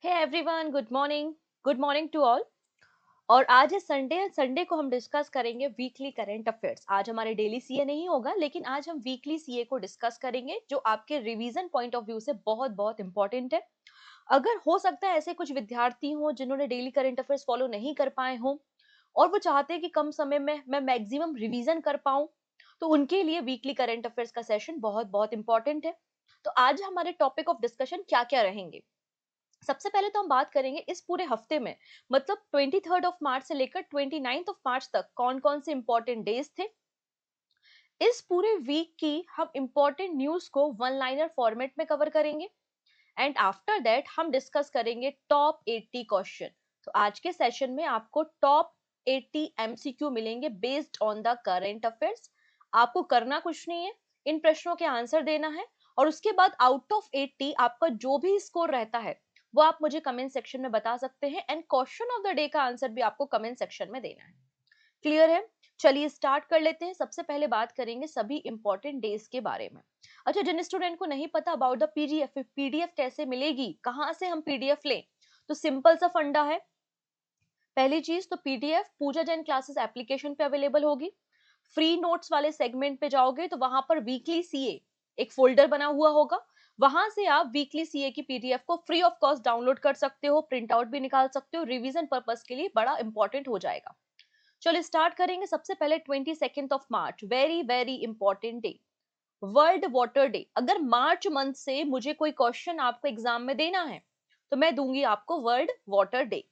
Hey everyone, good morning to all. और आज है संडे। संडे को हम डिस्कस करेंगे वीकली करंट अफेयर्स। आज हमारे डेली सीए नहीं होगा, लेकिन आज हम वीकली सीए को डिस्कस करेंगे, जो आपके रिवीजन पॉइंट ऑफ व्यू से बहुत बहुत इंपॉर्टेंट है। अगर हो सकता है ऐसे कुछ विद्यार्थी हों जिन्होंने डेली करंट अफेयर्स फॉलो नहीं कर पाए हों और वो चाहते हैं कि कम समय में मैं मैक्सिमम रिवीजन कर पाऊं, तो उनके लिए वीकली करंट अफेयर्स का सेशन बहुत बहुत इंपॉर्टेंट है। तो आज हमारे टॉपिक ऑफ डिस्कशन क्या क्या रहेंगे। सबसे पहले तो हम बात करेंगे इस पूरे हफ्ते में, मतलब 23 मार्च से लेकर 29 मार्च तक कौन कौन से इंपॉर्टेंट डेज थे। इस पूरे वीक की हम इंपॉर्टेंट न्यूज को वन लाइनर फॉर्मेट में कवर करेंगे एंड आफ्टर दैट हम डिस्कस करेंगे टॉप 80 क्वेश्चन। तो आज के सेशन में आपको टॉप 80 एमसीक्यू मिलेंगे based on the current affairs. आपको करना कुछ नहीं है, इन प्रश्नों के आंसर देना है और उसके बाद आउट ऑफ 80 आपका जो भी स्कोर रहता है वो आप मुझे कमेंट सेक्शन में बता सकते हैं and question of the day का आंसर भी आपको कमेंट सेक्शन में देना है। क्लियर है? चलिए स्टार्ट कर लेते हैं। सबसे पहले बात करेंगे सभी इंपॉर्टेंट डेज के बारे में। अच्छा, जिन स्टूडेंट को नहीं पता अबाउट द पीडीएफ, पीडीएफ कैसे मिलेगी, कहां से हम पीडीएफ लें, तो सिंपल सा फंडा है। पहली चीज तो पीडीएफ पूजा जैन क्लासेस एप्लीकेशन पे अवेलेबल होगी। फ्री नोट्स वाले सेगमेंट पे जाओगे तो वहां पर वीकली सीए एक फोल्डर बना हुआ होगा। वहां से आप वीकली सीए की पीडीएफ को फ्री ऑफ कॉस्ट डाउनलोड कर सकते हो, प्रिंट आउट भी निकाल सकते हो। रिवीजन पर्पस के लिए बड़ा इंपॉर्टेंट हो जाएगा। चलो स्टार्ट करेंगे। सबसे पहले 22 March, very very important day, world water day. अगर मार्च मंथ से मुझे कोई क्वेश्चन आपको एग्जाम में देना है तो मैं दूंगी आपको वर्ल्ड वाटर डे।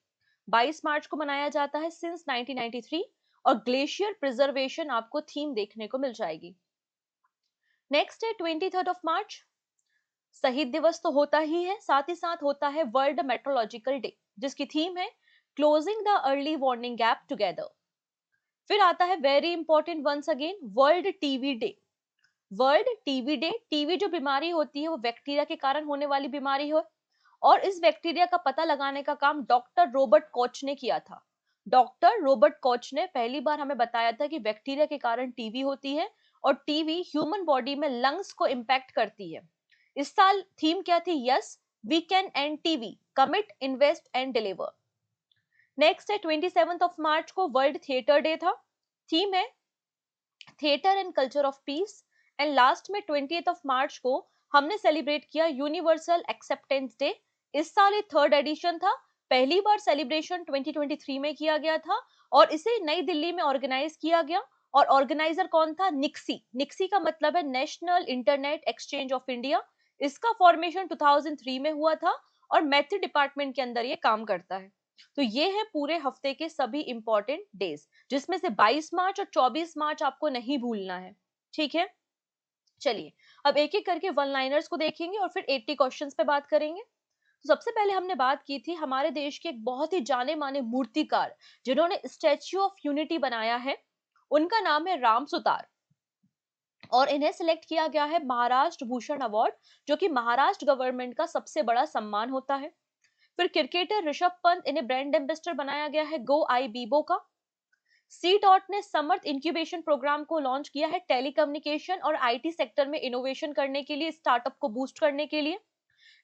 22 मार्च को मनाया जाता है सिंस 1993 और ग्लेशियर प्रिजर्वेशन आपको थीम देखने को मिल जाएगी। नेक्स्ट है 23 मार्च, शहीद दिवस तो होता ही है, साथ ही साथ होता है वर्ल्ड मेट्रोलॉजिकल डे, जिसकी थीम है closing the early warning gap together. फिर आता है very important once again, World TV Day. World TV Day, TV जो बीमारी होती है वो बैक्टीरिया के कारण होने वाली बीमारी है और इस बैक्टीरिया का पता लगाने का काम डॉक्टर रॉबर्ट कॉच ने किया था। डॉक्टर रॉबर्ट कॉच ने पहली बार हमें बताया था कि बैक्टीरिया के कारण टीवी होती है और टीवी ह्यूमन बॉडी में लंग्स को इंपैक्ट करती है। इस साल थीम क्या थी? Yes, we can end TV, commit, invest and deliver. Next है 27 मार्च को वर्ल्ड थिएटर डे था। थीम है theatre and culture of peace. And last में 20 मार्च को हमने सेलिब्रेट किया यूनिवर्सल एक्सेप्टेंस डे। इस साल ये थर्ड एडिशन था। पहली बार सेलिब्रेशन 2023 में किया गया था और इसे नई दिल्ली में ऑर्गेनाइज किया गया। और ऑर्गेनाइजर कौन था? निक्सी। निक्सी का मतलब है national internet exchange of India. इसका फॉर्मेशन 2003 में हुआ था और मैथ्स डिपार्टमेंट के अंदर ये काम करता है। तो ये है पूरे हफ्ते के सभी इंपॉर्टेंट डेज, जिसमें से 22 मार्च और 24 मार्च आपको नहीं भूलना है। ठीक है, चलिए अब एक एक करके वन लाइनर्स को देखेंगे और फिर 80 क्वेश्चंस पे बात करेंगे। तो सबसे पहले हमने बात की थी हमारे देश के एक बहुत ही जाने माने मूर्तिकार जिन्होंने स्टैच्यू ऑफ यूनिटी बनाया है। उनका नाम है राम सुतार और इन्हें सिलेक्ट किया गया है महाराष्ट्र भूषण अवार्ड, जो कि महाराष्ट्र गवर्नमेंट का सबसे बड़ा सम्मान होता है। फिर क्रिकेटर ऋषभ पंत, इन्हें ब्रांड एम्बेसडर बनाया गया है गो आई बीबो का। सी डॉट ने समर्थ इंक्यूबेशन प्रोग्राम को लॉन्च किया है टेलीकम्युनिकेशन और आईटी सेक्टर में इनोवेशन करने के लिए, स्टार्टअप को बूस्ट करने के लिए।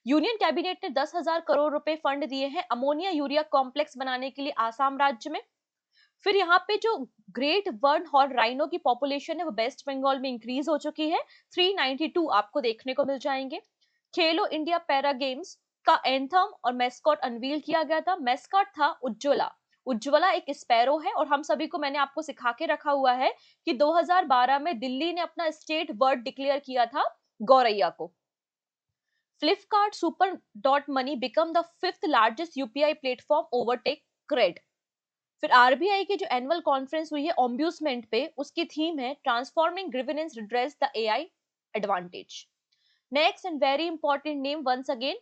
यूनियन कैबिनेट ने 10,000 करोड़ रुपए फंड दिए हैं अमोनिया यूरिया कॉम्प्लेक्स बनाने के लिए आसाम राज्य में। फिर यहाँ पे जो ग्रेट वर्न हॉर्न राइनो की पॉपुलेशन है वो वेस्ट बंगाल में इंक्रीज हो चुकी है, 392 आपको देखने को मिल जाएंगे। खेलो इंडिया पैरा गेम्स का एंथम और मेस्कॉट अनवील किया गया था। मेस्कॉट था उज्ज्वला। उज्ज्वला एक स्पैरो है और हम सभी को, मैंने आपको सिखा के रखा हुआ है कि 2012 में दिल्ली ने अपना स्टेट बर्ड डिक्लेयर किया था गौरैया को। Flipkart super dot money become the fifth largest UPI platform, overtake Cred. फिर आरबीआई की जो एनुअल कॉन्फ्रेंस हुई है ऑम्ब्यूसमेंट पे, उसकी थीम है transforming grievance redress the AI advantage. Next and very important name once again,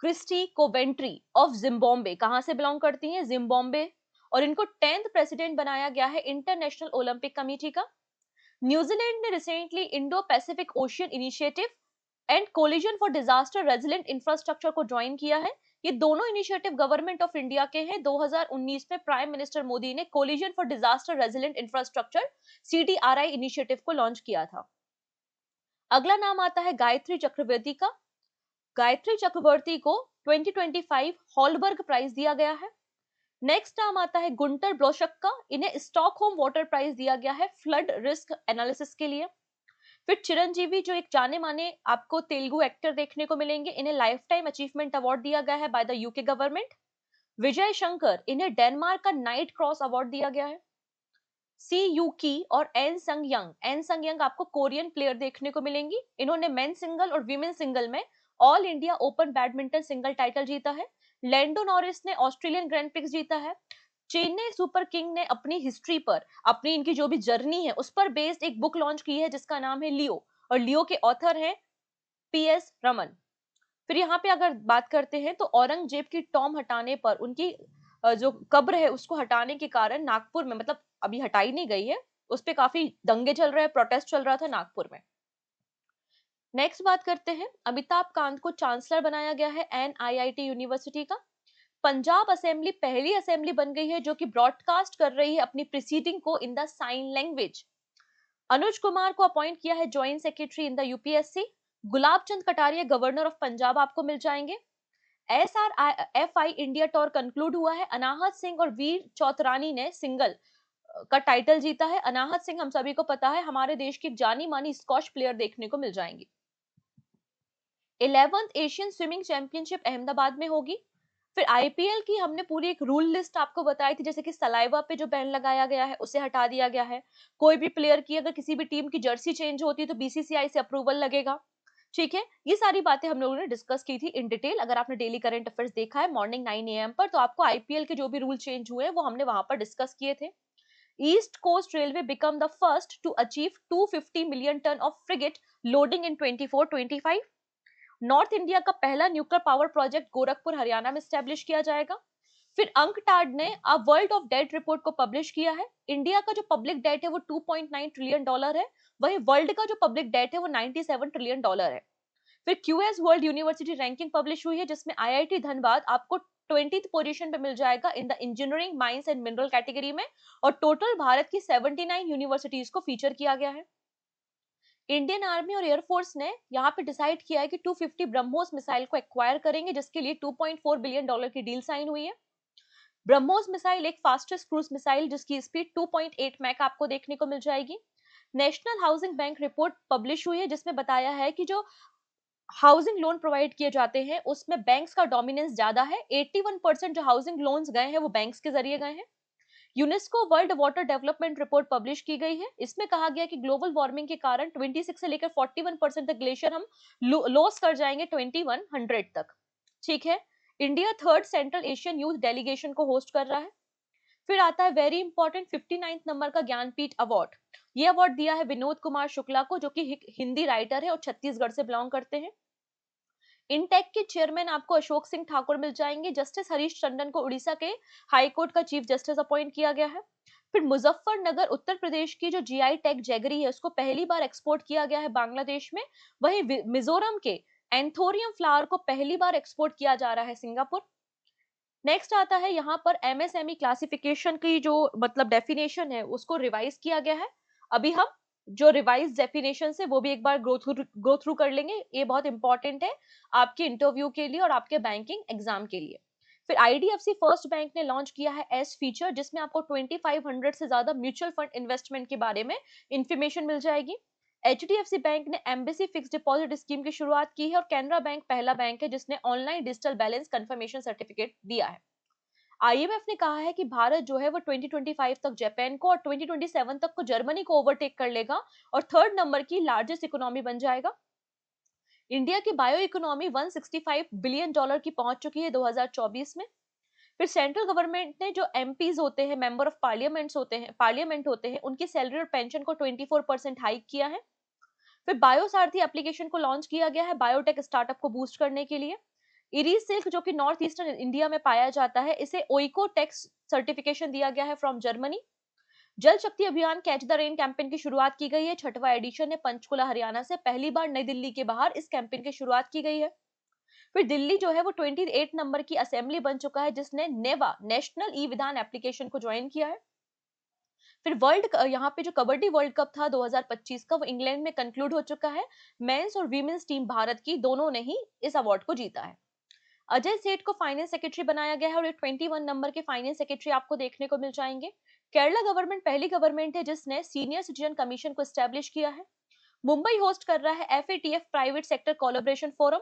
Christy Coventry of Zimbabwe. कहां से बिलोंग करती हैं? जिम्बाब्वे। और इनको 10th प्रेसिडेंट बनाया गया है इंटरनेशनल ओलंपिक कमेटी का। न्यूजीलैंड ने recently Indo Pacific ocean initiative and collision for disaster resilient infrastructure को ज्वाइन किया है। ये दोनों इनिशिएटिव गवर्नमेंट ऑफ इंडिया के हैं। 2019 में प्राइम मिनिस्टर मोदी ने collision for disaster resilient infrastructure CDRI initiative को लॉन्च किया था। अगला नाम आता है गायत्री चक्रवर्ती का। गायत्री चक्रवर्ती को 2025 हॉलबर्ग प्राइज दिया गया है। नेक्स्ट नाम आता है गुंटर ब्लोशक्का, इन्हें स्टॉकहोम वाटर प्राइज दिया गया है फ्लड रिस्क एनालिसिस के लिए। फिर चिरंजीवी, जो एक जाने माने आपको तेलुगु एक्टर देखने को मिलेंगे, इन्हें लाइफ टाइम अचीवमेंट अवार्ड दिया गया है by the UK government. Vijay Shankar, इन्हें डेनमार्क का नाइट क्रॉस अवार्ड दिया गया है। सी यूकी और एन संग यंग आपको कोरियन प्लेयर देखने को मिलेंगी, इन्होंने मेन सिंगल और वीमेन सिंगल में all India open badminton single title जीता है। लैंडो नॉरिस ने ऑस्ट्रेलियन ग्रैंड प्रिक्स जीता है। चेन्नई सुपर किंग ने अपनी हिस्ट्री पर, अपनी इनकी जो भी जर्नी है उस पर बेस्ड एक बुक लॉन्च की है जिसका नाम है लियो, और लियो के ऑथर हैं पीएस रमन। फिर यहाँ पे अगर बात करते हैं तो औरंगजेब की टॉम हटाने पर, उनकी जो कब्र है उसको हटाने के कारण नागपुर में, मतलब अभी हटाई नहीं गई है, उस पे काफी दंगे चल रहे हैं, प्रोटेस्ट चल रहा था नागपुर में। नेक्स्ट बात करते हैं, अमिताभ कांत को चांसलर बनाया गया है एनआईआईटी यूनिवर्सिटी का। पंजाब असेंबली पहली असेंबली बन गई है जो कि ब्रॉडकास्ट कर रही है अपनी प्रीसीडिंग को in the sign language. Anuj Kumar को अपॉइंट किया है joint secretary in the UPSC. Gulab Chand Kataria governor of Punjab आपको मिल जाएंगे। SRFI इंडिया टूर कंक्लूड हुआ है, अनाहत सिंह और वीर चौतरानी ने सिंगल का टाइटल जीता है। अनाहत सिंह हम सभी को पता है हमारे देश की जानी मानी स्कॉच प्लेयर देखने को मिल जाएंगी। 11th Asian swimming championship Ahmedabad में होगी। फिर आईपीएल की हमने पूरी एक रूल लिस्ट आपको बताई थी, जैसे कि सलाइवा पे जो बैन लगाया गया है उसे हटा दिया गया है। कोई भी प्लेयर की अगर किसी भी टीम की जर्सी चेंज होती है तो बीसीसीआई से अप्रूवल लगेगा। ठीक है, ये सारी बातें हम लोगों ने डिस्कस की थी इन डिटेल। अगर आपने डेली करंट अफेयर्स देखा है मॉर्निंग 9 AM पर, तो आपको आईपीएल के जो भी रूल चेंज हुए वो हमने वहां पर डिस्कस किए थे। East Coast Railway become the first to achieve 250 million ton of freight loading in 24-25। North India का पहला nuclear power project Gorakhpur Haryana में स्टैब्लिश किया जाएगा। फिर अंकटाड ने a world of debt report को पब्लिश किया है। इंडिया का जो पब्लिक डेट है वो $2.9 ट्रिलियन है, वहीं वर्ल्ड का जो पब्लिक डेट है वो $97 ट्रिलियन है। फिर QS world university ranking publish हुई है जिसमें आईआईटी धनबाद आपको 20th पोजीशन पे मिल जाएगा in the engineering mines and mineral category में, और टोटल भारत की 79 यूनिवर्सिटीज को फीचर किया गया है। इंडियन आर्मी और एयरफोर्स ने यहाँ पे डिसाइड किया है कि 250 ब्रह्मोस मिसाइल को एक्वायर करेंगे, जिसके लिए $2.4 बिलियन की डील साइन हुई है। ब्रह्मोस मिसाइल एक फास्टेस्ट क्रूज मिसाइल जिसकी स्पीड 2.8 मैक आपको देखने को मिल जाएगी। National housing bank report publish हुई है जिसमें बताया है कि जो हाउसिंग लोन प्रोवाइड किए जाते हैं उसमें बैंक्स का डोमिनेंस ज्यादा है। 81% जो हाउसिंग लोन्स गए हैं वो बैंक्स के जरिए गए हैं। UNESCO world water development report publish की गई है, इसमें कहा गया कि ग्लोबल वार्मिंग के कारण 26 से लेकर 41% तक ग्लेशियर हम लॉस कर जाएंगे 2100 तक। ठीक है, India third central Asian youth delegation को होस्ट कर रहा है। फिर आता है वेरी इंपॉर्टेंट 59 नंबर का ज्ञानपीठ अवार्ड। ये अवार्ड दिया है विनोद कुमार शुक्ला को, जो कि हिंदी राइटर है और छत्तीसगढ़ से बिलोंग करते हैं। इनटेक के चेयरमैन आपको अशोक सिंह ठाकुर मिल जाएंगे। जस्टिस हरीश टंडन को उड़ीसा के हाई कोर्ट का चीफ जस्टिस अपॉइंट किया गया है। फिर मुजफ्फरनगर उत्तर प्रदेश की जो जीआई टैग जैगरी है उसको पहली बार एक्सपोर्ट किया गया है बांग्लादेश में। वहीं मिजोरम के एंथोरियम फ्लावर को पहली बार एक्सपोर्ट किया जा रहा है सिंगापुर। नेक्स्ट आता है यहाँ पर एमएसएमई क्लासिफिकेशन की जो मतलब डेफिनेशन है उसको रिवाइज किया गया है। अभी हम जो रिवाइज डेफिनेशन है वो भी एक बार गो थ्रू कर लेंगे, ये बहुत इंपॉर्टेंट है आपके इंटरव्यू के लिए और आपके बैंकिंग एग्जाम के लिए। फिर आईडीएफसी फर्स्ट बैंक ने लॉन्च किया है एस फीचर, जिसमें आपको 2500 से ज्यादा म्यूचुअल फंड इन्वेस्टमेंट के बारे में इंफॉर्मेशन मिल जाएगी। एचडीएफसी बैंक ने एम्बेसी फिक्स डिपॉजिट स्कीम की शुरुआत की है, और कैनरा बैंक पहला बैंक है जिसने online digital balance confirmation certificate दिया है। आईएमएफ ने कहा है कि भारत जो है वो 2025 तक जापान को और 2027 तक को जर्मनी को ओवरटेक कर लेगा और थर्ड नंबर की लार्जेस्ट इकोनॉमी बन जाएगा। इंडिया की बायो इकोनॉमी $165 बिलियन की पहुंच चुकी है 2024 में। फिर सेंट्रल गवर्नमेंट ने जो एमपीज होते हैं, मेंबर ऑफ पार्लियामेंट होते हैं, उनकी सैलरी और पेंशन को 24% हाइक किया है। फिर बायो सारथी एप्लीकेशन को लॉन्च किया गया है बायोटेक स्टार्टअप को बूस्ट करने के लिए। इरीज सिल्क जो कि नॉर्थ ईस्टर्न इंडिया में पाया जाता है, इसे ओइकोटेक्स सर्टिफिकेशन दिया गया है फ्रॉम जर्मनी। जल Shakti Abhiyan catch the rain campaign की शुरुआत की गई है, छठवां एडिशन है पंचकुला हरियाणा से, पहली बार नई दिल्ली के बाहर इस कैंपेन की शुरुआत की गई है। फिर दिल्ली जो है वो 28 नंबर की असेंबली बन चुका है जिसने नेवा नेशनल ई विधान एप्लीकेशन को ज्वाइन किया है। फिर यहाँ पे जो कबड्डी वर्ल्ड कप था 2025 का, वो इंग्लैंड में कंक्लूड हो चुका है। मेंस और वीमेंस टीम भारत की दोनों ने ही इस अवार्ड को जीता है। अजय सेठ को फाइनेंस सेक्रेटरी बनाया गया है और ये 21 नंबर के फाइनेंस सेक्रेटरी आपको देखने को मिल जाएंगे। केरला गवर्नमेंट पहली गवर्नमेंट है जिसने सीनियर सिटीजन कमीशन को स्टैब्लिश किया है। मुंबई होस्ट कर रहा है FATF private sector collaboration forum.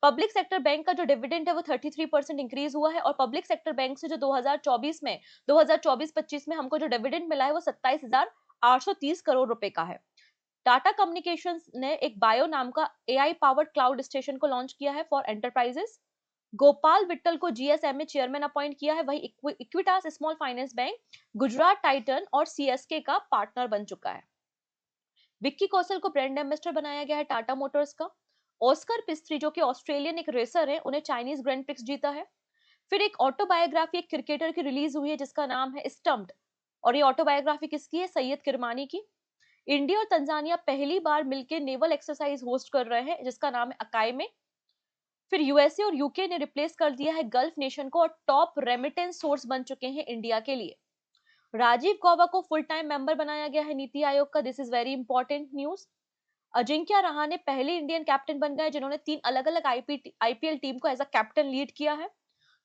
Public sector bank का जो डिविडेंड है वो 33% इंक्रीज हुआ है और पब्लिक सेक्टर बैंक से जो 2024-25 में हमको जो डिविडेंड मिला है वो 27,830 करोड़ रुपए का है। टाटा कम्युनिकेशंस ने एक बायो नाम का एआई पावर्ड क्लाउड स्टेशन को लॉन्च किया है फॉर एंटरप्राइजेस। गोपाल विट्टल को जीएसएमए चेयरमैन अपॉइंट किया है। वही Equitas small finance bank Gujarat Titan और सीएसके का पार्टनर बन चुका है। विक्की कौशल को ब्रांड एम्बेसडर बनाया गया है टाटा मोटर्स का। ऑस्कर पिस्त्री जो कि ऑस्ट्रेलियन एक रेसर है, उन्हें चाइनीज ग्रैंड प्रिक्स जीता है। फिर एक ऑटोबायोग्राफी एक क्रिकेटर की रिलीज हुई है जिसका नाम है स्टम्प्ड, और ये ऑटोबायोग्राफी किसकी है? सैयद किरमानी की। इंडिया और तंजानिया पहली बार मिलकर नेवल एक्सरसाइज होस्ट कर रहे हैं जिसका नाम है अकाई में। फिर यूएसए और यूके ने रिप्लेस कर दिया है गल्फ नेशन को और टॉप रेमिटेंस सोर्स बन चुके हैं इंडिया के लिए। राजीव गौबा को फुल टाइम मेंबर बनाया गया है नीति आयोग का। This is very important news. Ajinkya Rahane पहले इंडियन कैप्टन बन गए जिन्होंने 3 अलग-अलग आईपीएल टीम को एज अ कैप्टन लीड किया है।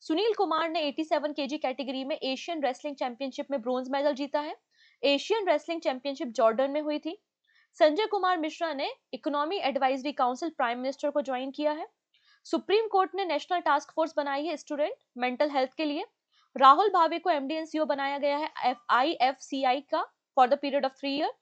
सुनील कुमार ने 87 केजी कैटेगरी में एशियन रेसलिंग चैंपियनशिप में ब्रोंज मेडल जीता है। एशियन रेसलिंग चैंपियनशिप जॉर्डन में हुई थी। संजय कुमार मिश्रा ने economy advisory council prime minister को ज्वाइन किया है। सुप्रीम कोर्ट ने नेशनल टास्क फोर्स बनाई है स्टूडेंट मेंटल हेल्थ के लिए। राहुल भावे को एमडी एंड सीईओ बनाया गया है आईएफसीआई का for the period of 3 year.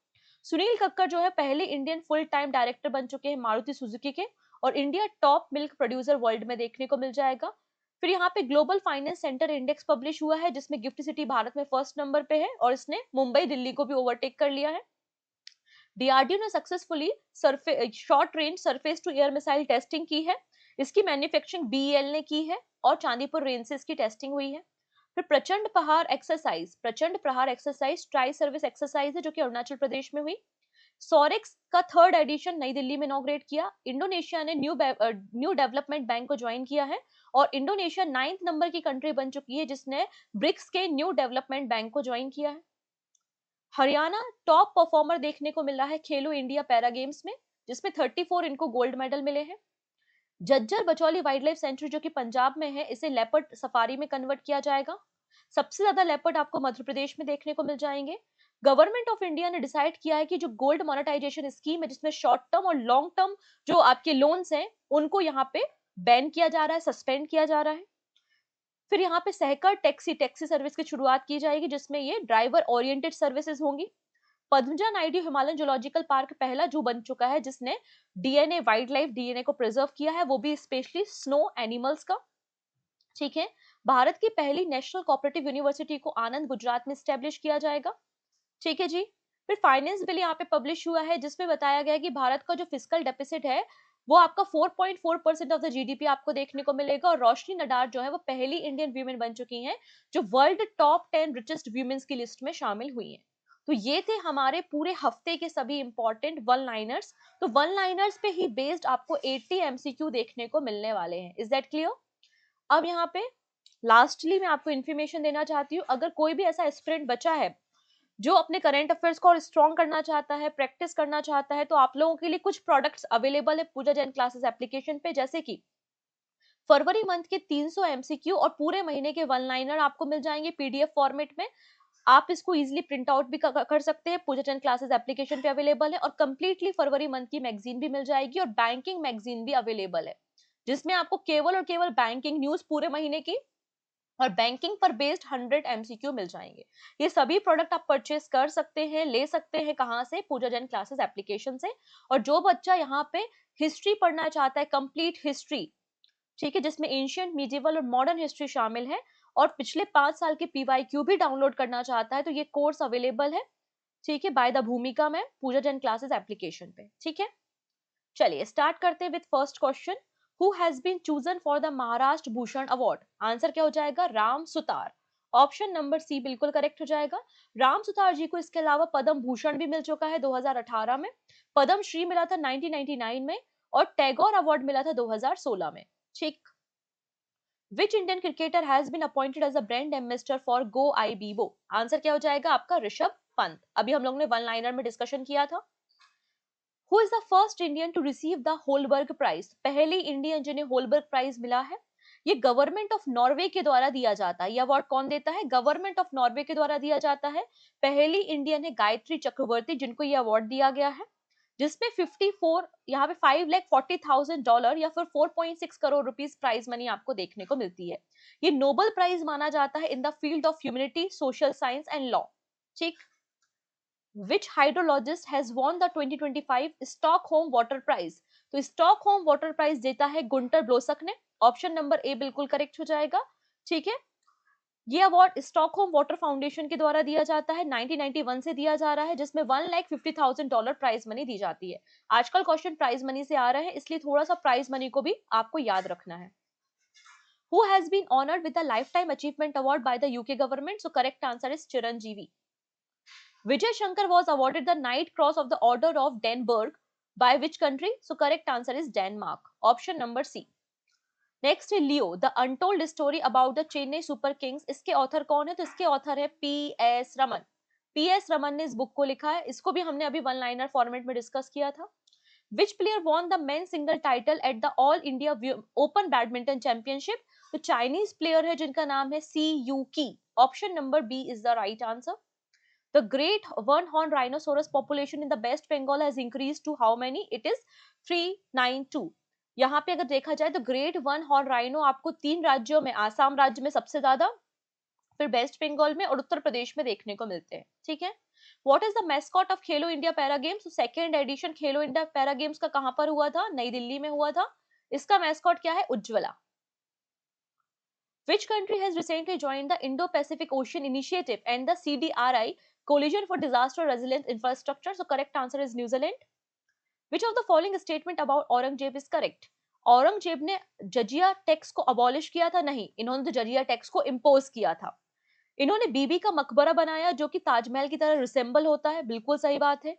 Sunil Kakkar जो है पहले इंडियन फुल टाइम डायरेक्टर बन चुके हैं मारुति सुजुकी के, और India top milk producer world में देखने को मिल जाएगा। फिर यहाँ पे global finance centre index publish हुआ है जिसमें गिफ्ट सिटी भारत में फर्स्ट नंबर पे है और इसने मुंबई दिल्ली को भी ओवरटेक कर लिया है। डीआरडीओ ने successfully short range surface to air missile testing की है। इसकी मैन्युफैक्चरिंग बीईएल ने की है और चांदीपुर रेंज से इसकी टेस्टिंग हुई है। फिर प्रचंड प्रहार एक्सरसाइज ट्राई सर्विस एक्सरसाइज है जो कि अरुणाचल प्रदेश में हुई। सॉरेक्स का 3rd एडिशन नई दिल्ली में इनॉग्रेट किया। इंडोनेशिया ने न्यू डेवलपमेंट बैंक को ज्वाइन किया है और इंडोनेशिया 9th नंबर की कंट्री बन चुकी है जिसने ब्रिक्स के न्यू डेवलपमेंट बैंक को ज्वाइन किया है। हरियाणा टॉप परफॉर्मर देखने को मिल रहा है खेलो इंडिया पैरा गेम्स में जिसमें 34 इनको गोल्ड मेडल मिले हैं। Jhajjar Bachauli wildlife century जो कि पंजाब में है, इसे लेपर्ड सफारी में कन्वर्ट किया जाएगा। सबसे ज्यादा लेपर्ड आपको मध्य प्रदेश में देखने को मिल जाएंगे। गवर्नमेंट ऑफ इंडिया ने डिसाइड किया है कि जो गोल्ड मोनेटाइजेशन स्कीम है जिसमें शॉर्ट टर्म और लॉन्ग टर्म जो आपके लोन्स हैं उनको यहाँ पे बैन किया जा रहा है, सस्पेंड किया जा रहा है। फिर यहाँ पे सहकर टैक्सी सर्विस की शुरुआत की जाएगी जिसमें ये ड्राइवर ओरिएंटेड सर्विसेज होंगी। Padmaja Naidu Himalayan zoological park पहला जू बन चुका है जिसने डीएनए वाइल्ड लाइफ डीएनए को प्रिजर्व किया है, वो भी स्पेशली स्नो एनिमल्स का। ठीक है। भारत की पहली नेशनल कोऑपरेटिव यूनिवर्सिटी को आनंद गुजरात में स्टैब्लिश किया जाएगा। ठीक है जी। फिर फाइनेंस बिल यहाँ पे पब्लिश हुआ है जिसमें बताया गया कि भारत का जो फिस्कल डेफिसिट है वो आपका 4.4% ऑफ द जीडीपी आपको देखने को मिलेगा और रोशनी नडार जो है वो पहली इंडियन वीमेन बन चुकी हैं जो वर्ल्ड टॉप 10 रिचेस्ट वीमेन्स की लिस्ट में शामिल हुई हैं। तो ये थे हमारे पूरे हफ्ते के सभी इंपॉर्टेंट वन लाइनर्स। तो वन लाइनर्स पे ही बेस्ड आपको 80 एमसीक्यू देखने को मिलने वाले हैं। Is that clear? अब यहाँ पे लास्टली मैं आपको इन्फॉर्मेशन देना चाहती हूँ, अगर कोई भी ऐसा एस्पिरेंट बचा है जो अपने करंट अफेयर्स को और स्ट्रॉन्ग करना चाहता है, प्रैक्टिस करना चाहता है, तो आप लोगों के लिए कुछ प्रोडक्ट्स अवेलेबल है पूजा जैन क्लासेस एप्लीकेशन पे, जैसे कि फरवरी मंथ के 300 एमसीक्यू और पूरे महीने के वन लाइनर आपको मिल जाएंगे पीडीएफ फॉर्मेट में। आप इसको इजीली प्रिंट आउट भी कर सकते हैं, पूजा चंद क्लासेस एप्लीकेशन पे अवेलेबल है। और कंप्लीटली फरवरी मंथ की मैगजीन भी मिल जाएगी और बैंकिंग मैगजीन भी अवेलेबल है जिसमें आपको केवल और केवल बैंकिंग न्यूज पूरे महीने की और बैंकिंग पर बेस्ड 100 एमसीक्यू मिल जाएंगे। ये सभी प्रोडक्ट आप परचेस कर सकते हैं, ले सकते हैं कहाँ से? पूजा जैन क्लासेस एप्लीकेशन से। और जो बच्चा यहाँ पे हिस्ट्री पढ़ना चाहता है, कंप्लीट हिस्ट्री, ठीक है, जिसमें एंशियंट, मीडिएवल और मॉडर्न हिस्ट्री शामिल है, और पिछले 5 साल के पीवाईक्यू भी डाउनलोड करना चाहता है, तो ये कोर्स अवेलेबल है, ठीक है, बाय द भूमिका में पूजा जैन क्लासेस एप्लीकेशन पे। ठीक है, चलिए स्टार्ट करते हैं with first question. Who has been chosen for the Maharashtra Bhushan award? Answer क्या हो जाएगा? Ram Sutar. Option number C बिल्कुल करेक्ट हो जाएगा। राम सुतार जी को इसके अलावा पद्म भूषण भी मिल चुका है 2018 में, पद्म श्री मिला था 1999 में, और टैगोर अवार्ड मिला था 2016 में। ठीक। Which Indian cricketer has been appointed as a brand ambassador for Goibibo? Answer क्या हो जाएगा आपका? ऋषभ पंत। अभी हम लोग ने वन लाइनर में डिस्कशन किया था। Who is the first Indian to receive the Holberg Prize? पहली इंडियन जिन्हें होलबर्ग प्राइज मिला है। ये गवर्नमेंट ऑफ नॉर्वे के द्वारा दिया जाता है। ये अवार्ड कौन देता है? गवर्नमेंट ऑफ नॉर्वे के द्वारा दिया जाता है। पहली इंडियन है गायत्री चक्रवर्ती जिनको ये अवार्ड दिया गया है, जिसमें 54 यहाँ पे $5,40,000 या फिर 4.6 करोड़ रुपीस प्राइज मनी आपको देखने को मिलती है। ये नोबेल प्राइज माना जाता है in the field of humanity, social science and law. ठीक। Which hydrologist has won the 2025 Stockholm Water Prize? तो स्टॉकहोम वाटर प्राइज देता है गुंटर ब्लोसक ने। ऑप्शन नंबर ए बिल्कुल करेक्ट हो जाएगा। ठीक है। ये अवार्ड स्टॉकहोम वाटर फाउंडेशन के द्वारा दिया जाता है, 1991 से दिया जा रहा है, जिसमें $1,50,000 प्राइज मनी दी जाती है। आजकल क्वेश्चन प्राइज मनी से आ रहे हैं, इसलिए थोड़ा सा प्राइज मनी को भी आपको याद रखना है। Who has been honored with a lifetime achievement award by the UK government? So correct answer is Chiranjeevi. Vijay Shankar was awarded the Knight Cross of the Order of Denberg by which country? So correct answer is Denmark. Option number C. Next है Leo, the untold story about the Chennai Super Kings. इसके author कौन है? तो इसके author है P.S. Raman. P.S. Raman ने इस book को लिखा है। इसको भी हमने अभी वन लाइनर फॉर्मेट में डिस्कस किया था। Which player won the men's single title at the All India Open Badminton Championship? तो चाइनीज प्लेयर है जिनका नाम है Shi Yuqi. Option number B is the right answer. The great one-horned rhinoceros population in the West Bengal has increased to how many? It is 392. यहाँ पे अगर देखा जाए तो ग्रेट वन हॉर्न राइनो आपको 3 राज्यों में, आसाम राज्य में सबसे ज्यादा, फिर वेस्ट बंगाल में और उत्तर प्रदेश में देखने को मिलते हैं। ठीक है। What is the mascot of Khelo India para games? Second edition Khelo India para games का कहां पर हुआ था? नई दिल्ली में हुआ था। इसका मैस्कॉट क्या है? Ujjwala. Which country has recently joined the Indo-Pacific Ocean Initiative and the CDRI, Coalition for Disaster Resilient Infrastructure? So correct answer is New Zealand. Which of the following statement about Aurangzeb is correct? Aurangzeb ने जजिया tax को abolish किया था? नहीं, इन्होंने तो जजिया tax को impose किया था। इन्होंने बीबी का मकबरा बनाया जो कि ताजमहल की तरह रिसेंबल होता है। बिल्कुल सही बात है।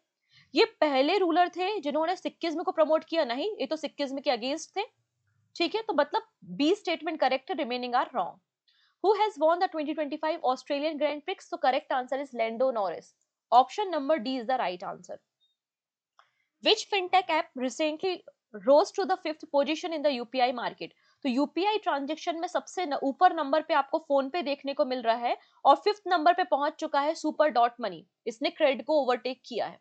ये पहले रूलर थे जिन्होंने सिक्किज्म को प्रमोट किया? नहीं, ये तो सिक्किज्म के अगेंस्ट थे। ठीक है, तो मतलब बी स्टेटमेंट करेक्ट है, remaining are wrong. Who has won the 2025 Australian Grand Prix? So correct answer is Lando Norris. Option number D is the right answer. Which fintech app recently rose to the 5th position in the UPI market? तो UPI transaction में सबसे ऊपर number पे आपको phone पे देखने को मिल रहा है और 5th नंबर पे पहुंच चुका है सुपर डॉट मनी। इसने क्रेडिट को ओवरटेक किया है।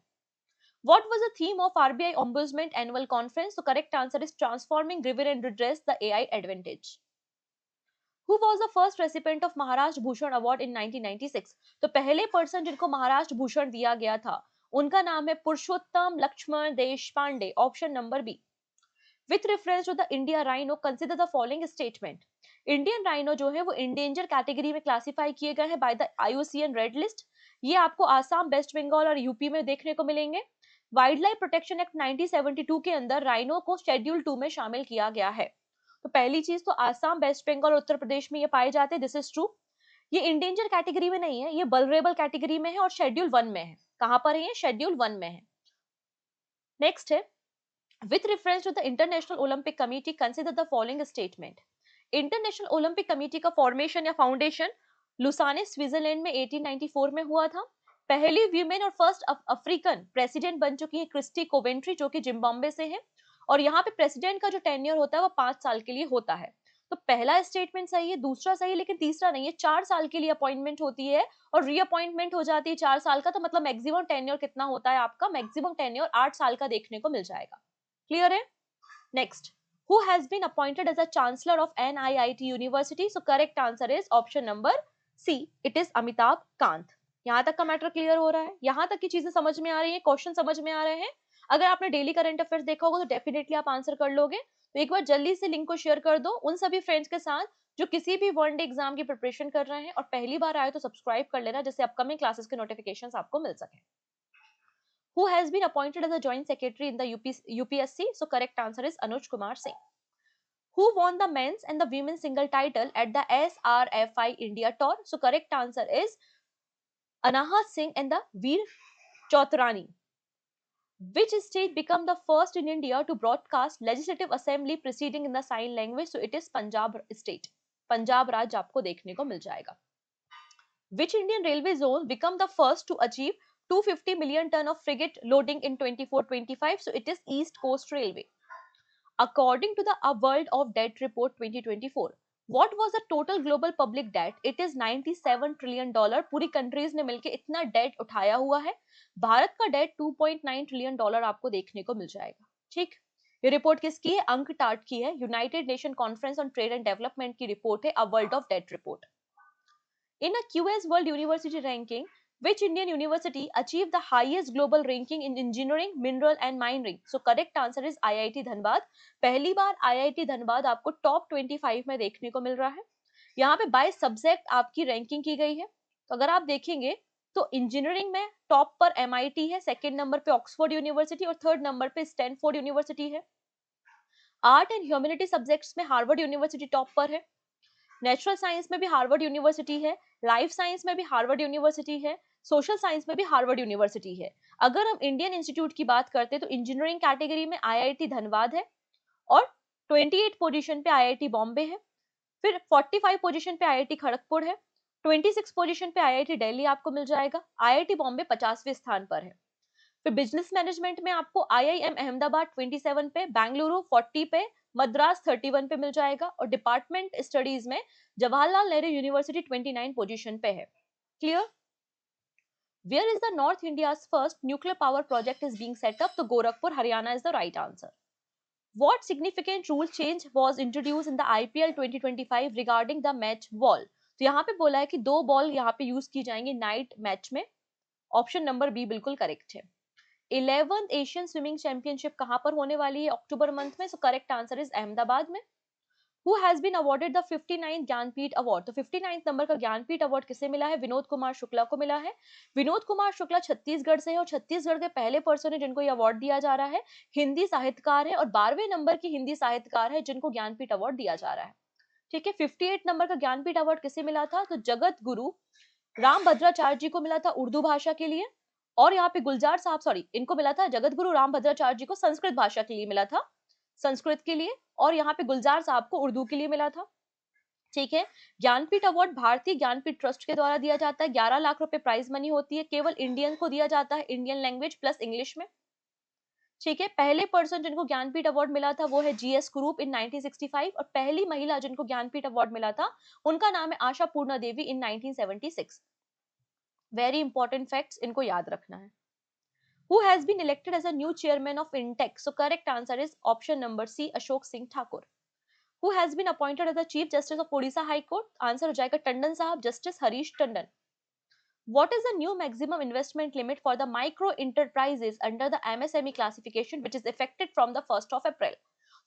What was the theme of RBI Ombudsman Annual Conference? So correct answer is transforming grievance and redress the AI advantage. Who was the first recipient of Maharashtra Bhushan award in 1996? तो पहले person जिनको महाराष्ट्र भूषण दिया गया था उनका नाम है Purushottam Laxman Deshpande. Option number B. With reference to the India rhino, consider the following statement. Indian rhino जो है वो इंडेंजर कैटेगरी में क्लासिफाई किए गए हैं by the IUCN red list. ये आपको आसाम, वेस्ट बंगाल और यूपी में देखने को मिलेंगे। वाइल्ड लाइफ प्रोटेक्शन एक्ट 1972 के अंदर राइनो को शेड्यूल 2 में शामिल किया गया है। तो पहली चीज तो आसाम, वेस्ट बंगाल और उत्तर प्रदेश में ये पाए जाते हैं, दिस इज ट्रू। ये इंडेंजर कैटेगरी में नहीं है, ये वल्नरेबल कैटेगरी में है और शेड्यूल 1 में है। कहां पर है ये? शेड्यूल 1 में है। नेक्स्ट है with reference to the International Olympic Committee consider the following statement. International Olympic Committee का फॉर्मेशन या फाउंडेशन लुसाने स्विट्जरलैंड में 1894 में हुआ था। पहली वीमेन और फर्स्ट अफ्रीकन प्रेसिडेंट बन चुकी है क्रिस्टी कोवेंट्री जो कि जिम्बाब्वे से है। और यहाँ पे प्रेसिडेंट का जो टेन्योर होता है वो 5 साल के लिए होता है। तो पहला स्टेटमेंट सही है, दूसरा सही है, लेकिन तीसरा नहीं है। 4 साल के लिए अपॉइंटमेंट होती है और रीअपॉइंटमेंट हो जाती है 4 साल का। तो मतलब मैक्सिमम टेन्योर कितना होता है आपका? मैक्सिमम टेन्योर 8 साल का देखने को मिल जाएगा। क्लियर है? Next, who has been appointed as a chancellor of NIIT University? So correct answer is option number C. It is Amitabh Kant. यहाँ तक का मैटर क्लियर हो रहा है? यहाँ तक की चीजें समझ में आ रही है? क्वेश्चन समझ में आ रहे हैं? अगर आपने डेली करंट अफेयर्स देखा होगा तो डेफिनेटली आप आंसर कर लोगे। तो एक बार जल्दी से लिंक को शेयर कर दो उन सभी फ्रेंड्स के साथ जो किसी भी वनडे एग्जाम की प्रिपरेशन कर रहे हैं, और पहली बार आए तो सब्सक्राइब कर लेना जिससे अपकमिंग क्लासेस के नोटिफिकेशंस आपको मिल सके। Who has been appointed as a joint secretary in the UPSC? So correct answer is Anuj Kumar Singh. Who won the men's and the women's single title at the SRFI India Tour? So correct answer is Anahat Singh and the Veer Chautrani. Which state became the first in India to broadcast legislative assembly proceeding in the sign language? So it is Punjab state. Punjab राज्य आपको देखने को मिल जाएगा। Which Indian railway zone become the first to achieve 250 million ton of frigate loading in 24-25? So it is East Coast Railway. According to the World of Debt Report 2024, what was the total global public debt? It is 97 trillion dollar. पूरी countries ने मिलकर इतना date उठाया हुआ है. भारत का date 2.9 trillion dollar आपको देखने को मिल जाएगा. ठीक, ये रिपोर्ट किसकी है? अंकटाट की है. United Nation Conference on Trade and Development की रिपोर्ट है, a world of debt report. In a QS World University ranking, which Indian university achieved the highest global ranking in engineering, mineral and mining? So correct answer is IIT Dhanbad. पहली बार IIT Dhanbad आपको top 25 में देखने को मिल रहा है. यहाँ पे by subject आपकी रैंकिंग की गई है. तो अगर आप देखेंगे तो इंजीनियरिंग में टॉप पर MIT है, सेकेंड नंबर पे ऑक्सफोर्ड यूनिवर्सिटी और थर्ड नंबर पे स्टैनफोर्ड यूनिवर्सिटी है. आर्ट एंड ह्यूमैनिटी सब्जेक्ट्स में हार्वर्ड यूनिवर्सिटी टॉप पर है. नेचुरल साइंस में भी हार्वर्ड यूनिवर्सिटी है, लाइफ साइंस में भी हार्वर्ड यूनिवर्सिटी है, सोशल साइंस में भी हार्वर्ड यूनिवर्सिटी है. अगर हम इंडियन इंस्टीट्यूट की बात करते हैं तो इंजीनियरिंग कैटेगरी में IIT धनबाद है और 28 पोजीशन पे IIT बॉम्बे है. फिर 45 पोजीशन पे IIT खड़गपुर है. 26 पोजीशन पे IIT दिल्ली आपको मिल जाएगा. IIT बॉम्बे 50वें स्थान पर है. फिर बिजनेस मैनेजमेंट में आपको IIM अहमदाबाद 27 पे, बेंगलुरु 40 पे, मद्रास 31 पे मिल जाएगा और डिपार्टमेंट स्टडीज में जवाहरलाल नेहरू यूनिवर्सिटी 29 पोजीशन पे है. Clear? Where is the North India's first nuclear power project is being set up? तो Gorakhpur, Haryana is the right answer. What significant rule change was introduced in the IPL 2025 regarding the match ball? तो यहाँ पे बोला है कि 2 ball यहाँ पे use की जाएंगी नाइट मैच में. ऑप्शन नंबर बी बिल्कुल करेक्ट है. 11th एशियन स्विमिंग चैंपियनशिप कहां पर होने वाली है? अक्टूबर मंथ में. सो करेक्ट आंसर इज अहमदाबाद में. Who has been awarded the 59th Jnanpith award? तो 59th नंबर का ज्ञानपीठ अवार्ड किसे मिला है? विनोद कुमार शुक्ला को मिला है. विनोद कुमार शुक्ला छत्तीसगढ़ से है और छत्तीसगढ़ के पहले पर्सन है जिनको ये अवार्ड दिया जा रहा है. हिंदी साहित्यकार है और 12वें नंबर की हिंदी साहित्यकार है जिनको ज्ञानपीठ अवार्ड दिया जा रहा है. ठीक है. 58 नंबर का ज्ञानपीठ अवार्ड किसे मिला था? तो जगत गुरु रामभद्राचार्य जी को मिला था उर्दू भाषा के लिए. और यहाँ पे गुलजार साहब, सॉरी, इनको मिला था जगत गुरु रामभद्राचार्य जी को संस्कृत भाषा के लिए मिला था, संस्कृत के लिए, और यहाँ पे गुलजार साहब को उर्दू के लिए मिला था. ठीक है. ज्ञानपीठ अवार्ड भारतीय ज्ञानपीठ ट्रस्ट के द्वारा दिया जाता है. 11 लाख रुपए प्राइज मनी होती है. केवल इंडियन को दिया जाता है, इंडियन लैंग्वेज प्लस इंग्लिश में. ठीक है. पहले पर्सन जिनको ज्ञानपीठ अवार्ड मिला था वो है GS कुरूप इन 1965 और पहली महिला जिनको ज्ञानपीठ अवार्ड मिला था उनका नाम है आशा पूर्णा देवी इन 1976. वेरी इंपॉर्टेंट फैक्ट्स, इनको याद रखना है. Who has been elected as a new chairman of Intech? So correct answer is option number C, Ashok Singh Thakur. Who has been appointed as the Chief Justice of Odisha High Court? Answer हो जाएगा टंडन साहब, Justice Harish Tandon. What is the new maximum investment limit for the micro enterprises under the MSME classification which is effective from the 1st of April?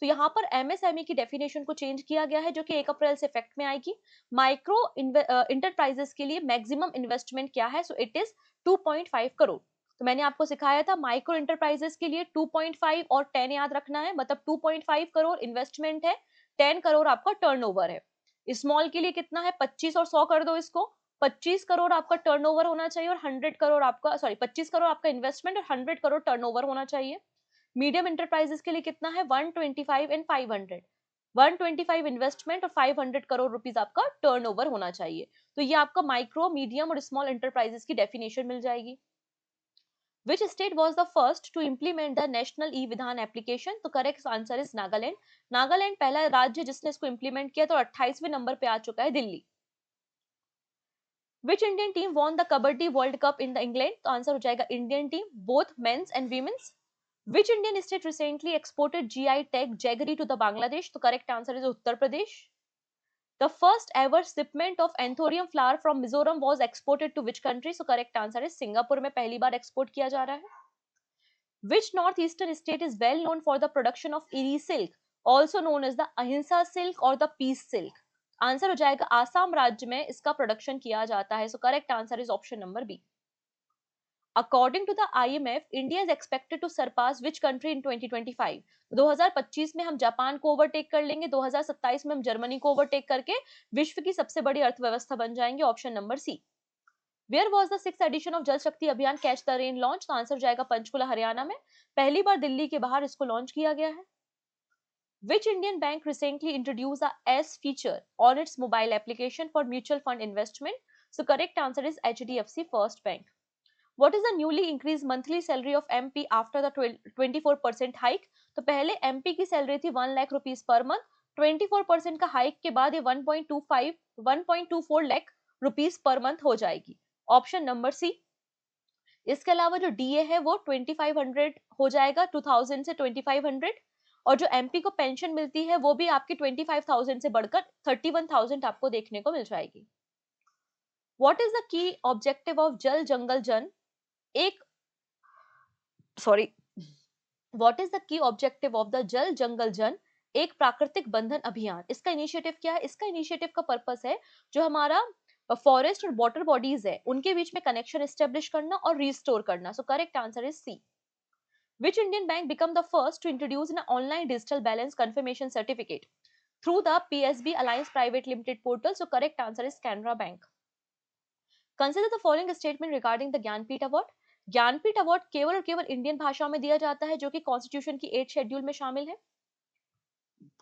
तो यहाँ पर MSME की definition को change किया गया है जो कि 1 अप्रैल से इफेक्ट में आएगी. माइक्रो इंटरप्राइजेस के लिए मैक्सिमम इन्वेस्टमेंट क्या है? So it is 2.5 crore. तो मैंने आपको सिखाया था माइक्रो इंटरप्राइजेस के लिए 2.5 और 10 याद रखना है. मतलब 2.5 करोड़ इन्वेस्टमेंट है, 10 करोड़ आपका टर्नओवर है. स्मॉल के लिए कितना है? 25 और 100 कर दो इसको. 25 करोड़ आपका टर्नओवर होना चाहिए और 100 करोड़ आपका, सॉरी, 25 करोड़ आपका इन्वेस्टमेंट और 100 करोड़ टर्नओवर होना चाहिए. मीडियम इंटरप्राइजेस के लिए कितना है? 125 एंड 500. 125 इन्वेस्टमेंट और 500 करोड़ रुपीस आपका टर्नओवर होना चाहिए. तो ये आपका माइक्रो, मीडियम और स्मॉल इंटरप्राइजेस की डेफिनेशन मिल जाएगी. Which state was the first to implement the national e-विधान application? तो correct answer is Nagaland. Nagaland पहला राज्य जिसने इसको इंप्लीमेंट किया, तो 28वें नंबर पे आ चुका है Delhi. Which Indian team won the Kabaddi World Cup in the England? तो आंसर हो जाएगा Indian team, both men's and women's. Which Indian state recently exported GI tag jaggery to the Bangladesh? तो correct answer is Uttar Pradesh. The first ever shipment of anthurium flower from Mizoram was exported to which country? So correct answer is Singapore में पहली बार export किया जा रहा है. Which northeastern state is well known for the production of iri silk, also known as the ahimsa silk or the peace silk? Answer हो जाएगा आसाम राज्य में इसका प्रोडक्शन किया जाता है. So correct answer is option number B. According to the IMF, India is expected to surpass which country in 2025? 2025 में हम जापान को ओवरटेक कर लेंगे, 2027 में हम जर्मनी को ओवरटेक करके विश्व की सबसे बड़ी अर्थव्यवस्था बन जाएंगे. Option number C. Where was the 6th edition of Jal Shakti Abhiyan catch the rain launch? तो आंसर जाएगा पंचकुला हरियाणा में. पहली बार दिल्ली के बाहर इसको लॉन्च किया गया है. Which Indian bank recently introduced a S feature on its mobile application for mutual fund investment? So correct answer is HDFC first bank. What is the newly increased monthly salary of MP after the 24% hike? तो पहले MP की salary थी 1 lakh rupees per month, 24% का hike के बाद ये 1.24 lakh rupees पर month हो जाएगी. Option number C. इसके अलावा जो DA है वो 2500 हो जाएगा, 2000 से 2500, और जो MP को पेंशन मिलती है वो भी आपकी 25,000 से बढ़कर 31,000 आपको देखने को मिल जाएगी. What is the key objective of जल जंगल जन? एक sorry what is the key objective of the जल जंगल जन, एक प्राकृतिक बंधन अभियान? इसका इनिशिएटिव क्या है? इसका इनिशिएटिव का पर्पस है जो हमारा फॉरेस्ट और वाटर बॉडीज है उनके बीच में कनेक्शन एस्टेब्लिश करना और रिस्टोर करना. So correct answer is C. Which Indian bank became the first to introduce an online digital balance confirmation certificate through the PSB Alliance Private Limited portal? So correct answer is Canara Bank. Consider the following statement regarding the Jnanpith award. Jnanpith award केवल और केवल Indian भाषा में दिया जाता है जो कि कॉन्स्टिट्यूशन की 8th शेड्यूल में शामिल है.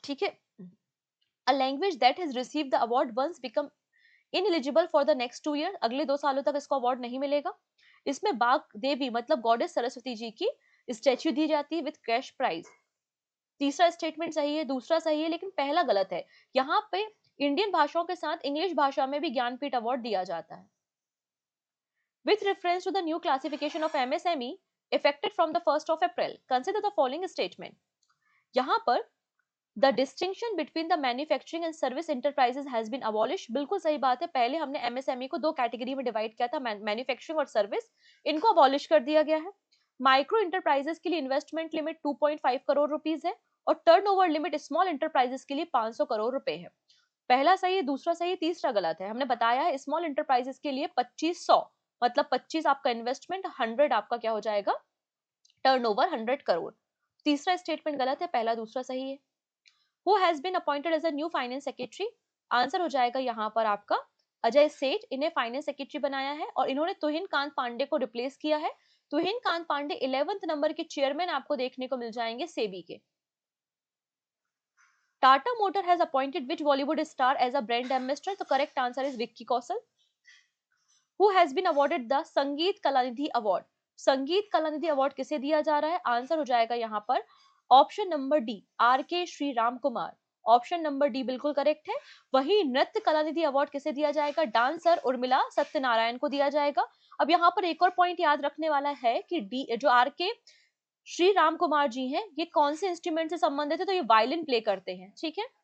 ठीक है. A language that has received the award once become ineligible for the next 2 years. अगले 2 सालों तक इसको अवार्ड नहीं मिलेगा. इसमें बाग देवी मतलब गॉडेस सरस्वती जी की स्टैच्यू दी जाती है विद कैश प्राइज. तीसरा स्टेटमेंट सही है, दूसरा सही है, लेकिन पहला गलत है. यहाँ पे इंडियन भाषाओं के साथ इंग्लिश भाषा में भी ज्ञानपीठ अवार्ड दिया जाता है. With reference to the new classification of MSME effective from the 1st of April, consider the following statement. यहाँ पर the distinction between the manufacturing and service enterprises has been abolished. बिल्कुल सही बात है. पहले हमने MSME को 2 कैटेगरी में डिवाइड किया था, मैन्युफैक्चरिंग और सर्विस. इनको अबॉलिश कर दिया गया है. माइक्रो इंटरप्राइजेस के लिए इन्वेस्टमेंट लिमिट 2.5 करोड़ रुपीस है और टर्नओवर लिमिट स्मॉल इंटरप्राइजेस के लिए 500 करोड़ रुपए है. पहला सही है, दूसरा सही है, तीसरा गलत है. हमने बताया है स्मॉल इंटरप्राइजेस के लिए 2500 मतलब 25 आपका इन्वेस्टमेंट, 100 आपका क्या हो जाएगा, टर्नओवर 100 करोड़. तीसरा स्टेटमेंट गलत है, पहला दूसरा सही है. Who has been appointed as a new finance secretary? Answer हो जाएगा यहाँ पर आपका अजय सेठ. इन्हें फाइनेंस सेक्रेटरी बनाया है और इन्होंने तुहिन कांत पांडे को रिप्लेस किया है. तुहिन कांत पांडे 11th नंबर के चेयरमैन आपको देखने को मिल जाएंगे सेबी के. Tata motor has appointed which Bollywood star as a brand ambassador? तो correct answer is Vicky Kaushal. Who has been awarded the संगीत कलानिधि अवार्ड? संगीत कलानिधि अवार्ड किसे दिया जा रहा है? आंसर हो जाएगा यहाँ पर option number D, RK Shri Ram Kumar. Option number D बिल्कुल करेक्ट है. वही नृत्य कलानिधि अवार्ड किसे दिया जाएगा? डांसर उर्मिला सत्यनारायण को दिया जाएगा. अब यहाँ पर एक और पॉइंट याद रखने वाला है कि डी जो RK श्री राम कुमार जी हैं ये कौन से इंस्ट्रूमेंट से संबंधित है? तो ये वायलिन प्ले करते हैं. ठीक है.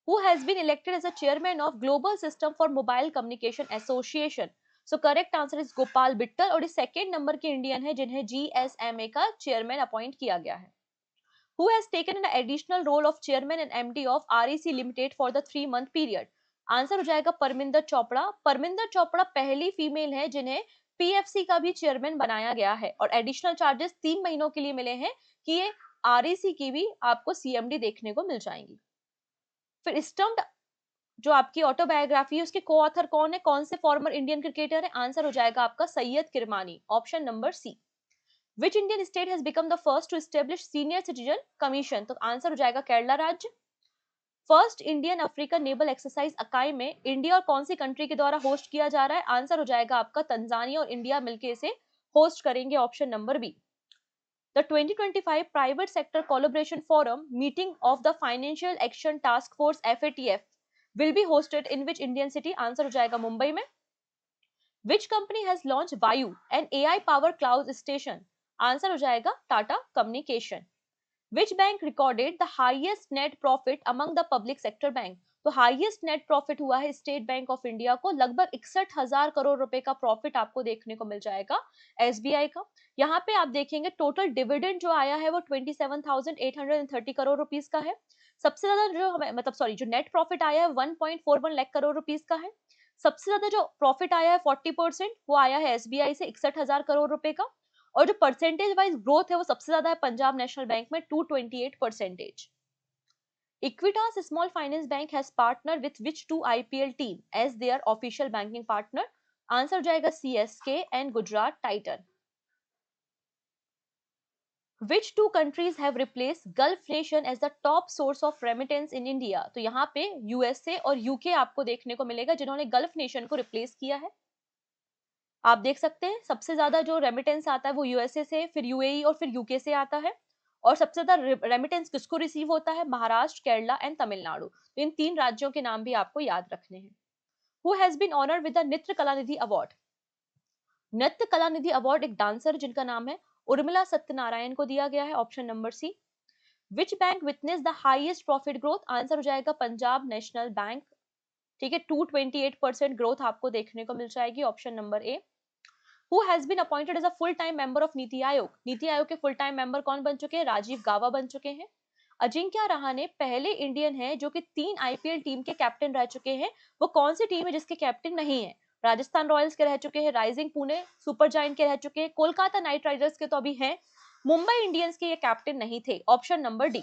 Who has been elected as a chairman of Global System for Mobile Communication Association? So correct answer is Gopal Beetal और ये सेकेंड नंबर के इंडियन है जिन्हें GSMA का चेयरमैन अपॉइंट किया गया है. Who has taken an additional role of chairman and MD of REC Limited for the 3-month period? Answer हो जाएगा परमिंदर चोपड़ा. परमिंदर चोपड़ा पहली फीमेल है जिन्हें PFC का भी चेयरमैन बनाया गया है और एडिशनल चार्जेस 3 महीनों के लिए मिले हैं कि ये REC की भी आपको CMD देखने को मिल जाएंगी. फिर स्टम्प्ड जो आपकी ऑटोबायोग्राफी है उसके को ऑथर कौन है? कौन से फॉर्मर इंडियन क्रिकेटर है? आंसर हो जाएगा आपका Syed Kirmani. Option number C. Which Indian state has become the first to establish senior citizen commission? तो आंसर हो जाएगा केरला राज्य. First Indian African naval exercise अकाई में इंडिया और कौन सी कंट्री के द्वारा होस्ट किया जा रहा है? आंसर हो जाएगा आपका तंजानिया और इंडिया मिलकर इसे होस्ट करेंगे. Option number B. The 2025 Private Sector Collaboration Forum meeting of the Financial Action Task Force FATF will be hosted in which Indian city? Answer हो जाएगा मुंबई में. Which company has launched Vayu, an AI powered cloud station? Answer हो जाएगा Tata Communication. Which bank recorded the highest net profit among the public sector bank? तो highest net profit हुआ है state bank of India को. लगभग 61,000 करोड़ रुपए का profit आपको देखने को मिल जाएगा SBI का. यहाँ पे आप देखेंगे टोटल डिविडेंड जो आया है वो 27,830 करोड़ रुपीस का है. सबसे ज्यादा जो हमें जो नेट प्रॉफिट आया है 1.41 लाख करोड़ रुपीस का है. सबसे ज्यादा जो प्रॉफिट आया है 40% वो आया है SBI से 61,000 करोड़ रुपए का. और जो परसेंटेज वाइज ग्रोथ है वो सबसे ज्यादा है पंजाब नेशनल बैंक में 228%. Equitas Small Finance Bank has partnered with which 2 IPL team as their official banking partner? Answer हो जाएगा CSK and Gujarat Titan. Which two countries have replaced Gulf nation as the top source of remittance in India? तो यहाँ पे USA और UK आपको देखने को मिलेगा जिन्होंने गल्फ नेशन को रिप्लेस किया है। आप देख सकते हैं सबसे ज्यादा जो रेमिटेंस आता है वो यूएसए से, फिर यूएई और फिर यूके से आता है। और सबसे ज्यादा रेमिटेंस किसको रिसीव होता है? महाराष्ट्र, केरला एंड तमिलनाडु। तो इन तीन राज्यों के नाम भी आपको याद रखने हैं। Who has been honoured with the Nritya Kalanidhi award? नृत्य कलानिधि अवार्ड एक डांसर जिनका नाम है उर्मिला सत्यनारायण को दिया गया है, option number C. Which bank witness the highest profit growth? Answer हो जाएगा पंजाब नेशनल बैंक। ठीक है, 228% ग्रोथ आपको देखने को मिल जाएगी, option number A. Who has been appointed as a full time member of NITI Aayog? NITI Aayog के फुल टाइम मेंबर कौन बन चुके हैं? राजीव गावा बन चुके हैं। अजिंक्य रहाणे पहले इंडियन है जो कि 3 आईपीएल टीम के कैप्टन रह चुके हैं। वो कौन सी टीम है जिसके कैप्टन नहीं है? राजस्थान रॉयल्स के रह चुके हैं, राइजिंग पुणे सुपर जायंट के रह चुके हैं, कोलकाता नाइट राइडर्स के तो अभी हैं, मुंबई इंडियंस के ये कैप्टन नहीं थे, option number D.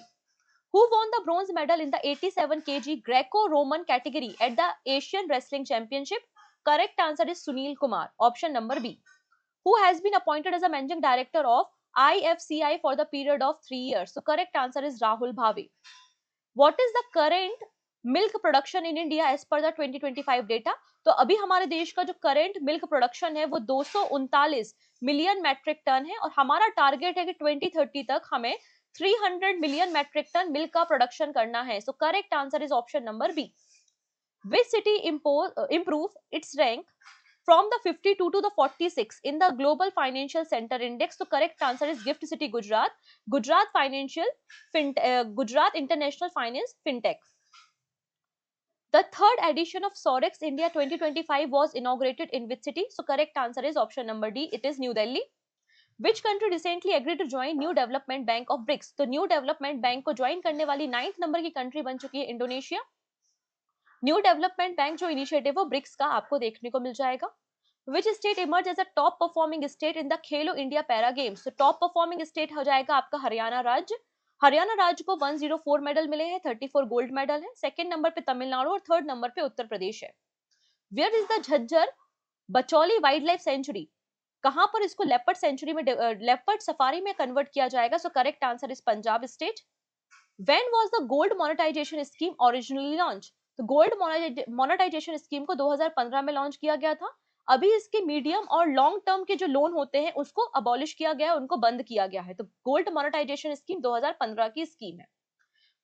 Who won the bronze medal in the 87 kg Greco-Roman category at the Asian Wrestling Championship? Correct answer is Sunil Kumar, option number B. Who has been appointed as a managing director of IFCI for the period of 3 years? So correct answer is Rahul Bhave. What is the current milk production in India as per the 2025 data? तो अभी हमारे देश का जो current milk production है वो 239 million metric ton है और हमारा टारगेट है कि 2030 तक हमें 300 मिलियन मैट्रिक टन मिल्क का प्रोडक्शन करना है। So correct answer is option number B. Which city improved its rank from the 52 to the 46 in the Global Financial Center Index? So correct answer is Gift City, Gujarat. Gujarat International Finance FinTech. The third edition of Sorex India 2025 was inaugurated in which city? So correct answer is option number D. It is New Delhi. Which country recently agreed to join New Development Bank of BRICS? तो New Development Bank को join करने वाली 9th number की country बन चुकी है Indonesia. New Development Bank जो initiative है ब्रिक्स का आपको देखने को मिल जाएगा। Which state emerge as a top performing state in the Khelo India para Games? तो टॉप परफॉर्मिंग स्टेट हो जाएगा आपका हरियाणा राज्य। हरियाणा राज्य को 104 मेडल मिले हैं, 34 गोल्ड मेडल है। सेकंड नंबर पे तमिलनाडु और थर्ड नंबर पे उत्तर प्रदेश है। Where is the Jhajjar Bachauli wildlife sanctuary? कहां पर इसको लेपर्ड सेंचुरी में लेपर्ड सफारी में कन्वर्ट किया जाएगा? So correct answer is Punjab state. When was the gold monetization scheme originally launched? तो गोल्ड मोनेटाइजेशन स्कीम को 2015 में लॉन्च किया गया था। अभी इसके मीडियम और लॉन्ग टर्म के जो लोन होते हैं उसको अबॉलिश किया गया है, उनको बंद किया गया है। तो गोल्ड मोनेटाइजेशन स्कीम 2015 की स्कीम है।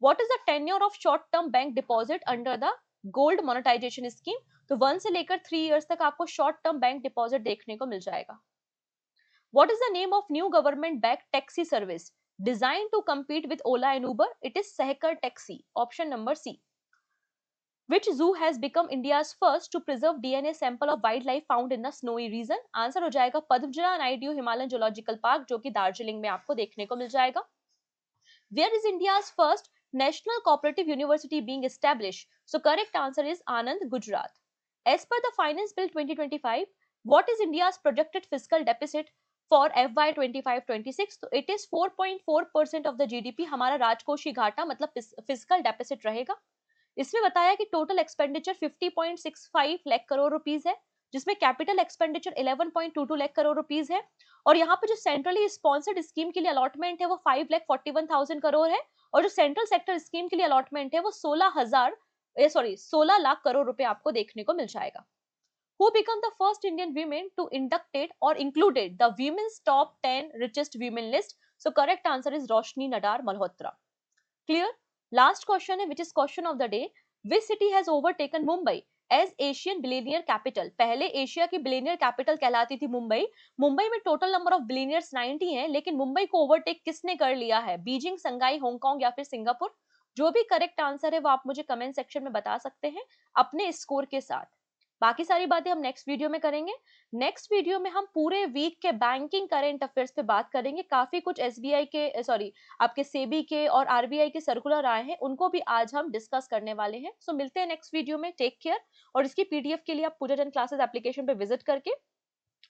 What is the tenure of short term bank deposit under the gold monetization scheme? तो 1 से लेकर 3 इयर्स तक आपको शॉर्ट टर्म बैंक डिपॉजिट देखने को मिल जाएगा। What is the name of new government-backed taxi service designed to compete with Ola and Uber? It is Sehkar Taxi. Option number C. Which zoo has become India's first to preserve DNA sample of wildlife found in the snowy region? Answer हो जाएगा Padmaja Naidu Himalayan zoological park जो कि दार्जिलिंग में आपको देखने को मिल जाएगा। Where is India's first national cooperative university being established? So correct answer is Anand, Gujarat. As per the Finance Bill 2025, what is India's projected fiscal deficit for FY 25-26? तो it is 4.4% of the GDP हमारा राजकोषीय घाटा मतलब physical deficit रहेगा। इसमें बताया कि total expenditure 50.65 lakh crore rupees है, जिसमें capital expenditure 11.22 lakh crore rupees है। और यहाँ पे जो सेंट्रली स्पॉन्सर्ड स्कीम के लिए अलॉटमेंट है वो 5,41,000 करोड़ है और जो सेंट्रल सेक्टर स्कीम के लिए अलॉटमेंट है वो 16 लाख करोड़ रुपए आपको देखने को मिल जाएगा। Who became the first Indian women to inducted or included the women's top 10 richest women list? So correct answer is Roshni Nadar Malhotra. Clear? Last question है, which is question of the day. Which city has overtaken Mumbai as Asian billionaire capital? पहले Asia की billionaire capital कहलाती थी मुंबई। मुंबई में total number of billionaires 90 हैं, लेकिन मुंबई को overtake किसने कर लिया है? बीजिंग, संगाई, हांगकांग या फिर सिंगापुर? जो भी करेक्ट आंसर है वो आप मुझे कमेंट सेक्शन में बता सकते हैं अपने स्कोर के साथ। बाकी सारी बातें हम नेक्स्ट वीडियो में करेंगे। नेक्स्ट वीडियो में हम पूरे वीक के बैंकिंग करंट अफेयर्स पे बात करेंगे। काफी कुछ एसबीआई के आपके सेबी के और आरबीआई के सर्कुलर आए हैं, उनको भी आज हम डिस्कस करने वाले हैं। सो मिलते हैं नेक्स्ट वीडियो में। Take care. और इसकी पीडीएफ के लिए आप पूजा जन क्लासेस एप्लीकेशन पे विजिट करके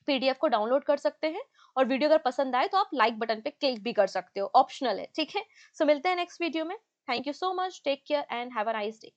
पीडीएफ को डाउनलोड कर सकते हैं और वीडियो अगर पसंद आए तो आप लाइक बटन पे क्लिक भी कर सकते हो, ऑप्शनल है, ठीक है। सो मिलते हैं नेक्स्ट वीडियो में। Thank you so much, take care and have a nice day.